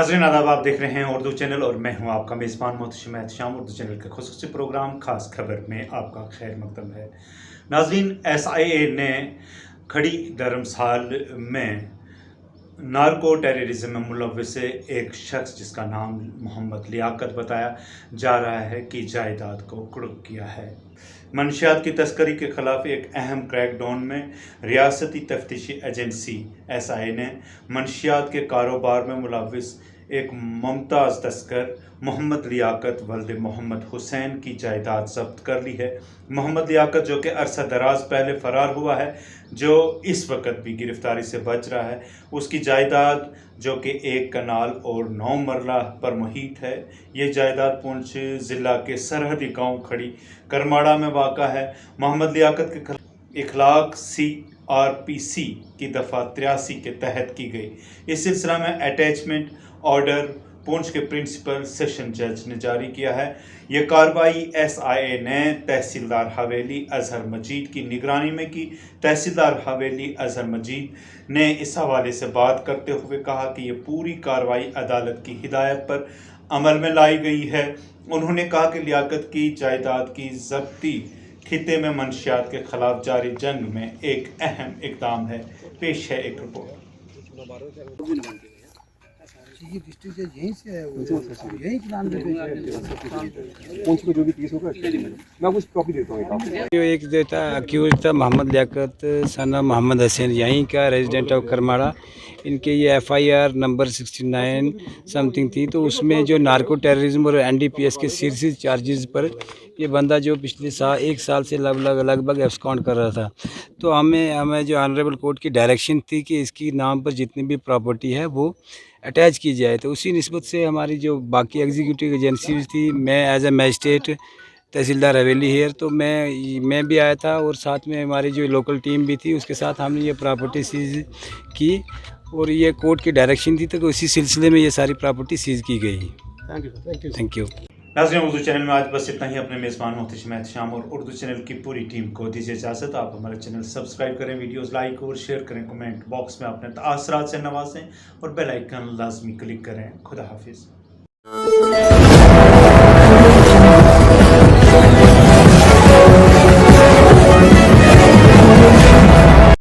नाज़रीन आदाब, आप देख रहे हैं उर्दू चैनल और मैं हूं आपका मेज़बान मोहतशिम एहतशाम। उर्दू चैनल के खुसूसी प्रोग्राम खास खबर में आपका खैर मकदम है। नाज़रीन, SIA ने खड़ी धर्मसाल में नार्को टेररिज्म में मुलव्वस एक शख्स जिसका नाम मोहम्मद लियाकत बताया जा रहा है कि जायदाद को कुर्क किया है। मंशियात की तस्करी के खिलाफ एक अहम क्रैकडाउन में रियासती तफ्तीशी एजेंसी SIA ने मंशियात के कारोबार में मुलव्वस एक मुमताज़ तस्कर मोहम्मद लियाकत वल्द मोहम्मद हुसैन की जायदाद जब्त कर ली है। मोहम्मद लियाकत, जो कि अरसा दराज पहले फरार हुआ है, जो इस वक्त भी गिरफ्तारी से बच रहा है, उसकी जायदाद जो कि 1 कनाल और 9 मरला पर मुहित है। ये जायदाद पुंछ ज़िला के सरहदी गांव खड़ी करमाड़ा में वाक़ा है। मोहम्मद लियाकत के खिलाफ इखलाक CRPC की दफ़ा 83 के तहत की गई। इस सिलसिला में अटैचमेंट ऑर्डर पुंछ के प्रिंसिपल सेशन जज ने जारी किया है। ये कार्रवाई SIA ने तहसीलदार हवेली अजहर मजीद की निगरानी में की। तहसीलदार हवेली अजहर मजीद ने इस हवाले से बात करते हुए कहा कि ये पूरी कार्रवाई अदालत की हिदायत पर अमल में लाई गई है। उन्होंने कहा कि लियाकत की जायदाद की जब्ती खिते में मंशियात के खिलाफ जारी जंग में एक अहम इकदाम है। पेश है एक रिपोर्ट। ये डिस्ट्रिक्ट से यहीं से है, वो यहीं के नाम पे कौन को जो भी केस होगा मैं कुछ कॉपी देता हूँ। जो एक देता अक्यूज था मोहम्मद लियाकत सना मोहम्मद हसैन, यहीं का रेजिडेंट ऑफ करमाड़ा। इनके ये FIR नंबर 69 समथिंग थी, तो उसमें जो नार्को टेररिज्म और NDPS के सीरियस चार्जेस पर ये बंदा जो पिछले 1 साल से लगभग एब्सकॉन्ड कर रहा था। तो हमें जो ऑनरेबल कोर्ट की डायरेक्शन थी कि इसकी नाम पर जितनी भी प्रॉपर्टी है वो अटैच की जाए। तो उसी निस्बत से हमारी जो बाकी एग्जीक्यूटिव एजेंसीज थी, मैं as a magistrate tehsildar Haveli hair, तो मैं भी आया था और साथ में हमारी जो लोकल टीम भी थी, उसके साथ हमने ये प्रॉपर्टी सीज की और ये कोर्ट की डायरेक्शन थी, तो इसी सिलसिले में ये सारी प्रॉपर्टी सीज की गई। Thank you. नाज़रीन, उर्दू चैनल में आज बस इतना ही। अपने मेज़बान मोहतशिम एहतशाम और उर्दू चैनल की पूरी टीम को दीजिए इजाज़त। आप हमारे चैनल सब्सक्राइब करें, वीडियोस लाइक और शेयर करें, कमेंट बॉक्स में अपने तासरात से नवाजें और बेल आइकन लाजमी क्लिक करें। खुदा हाफिज़।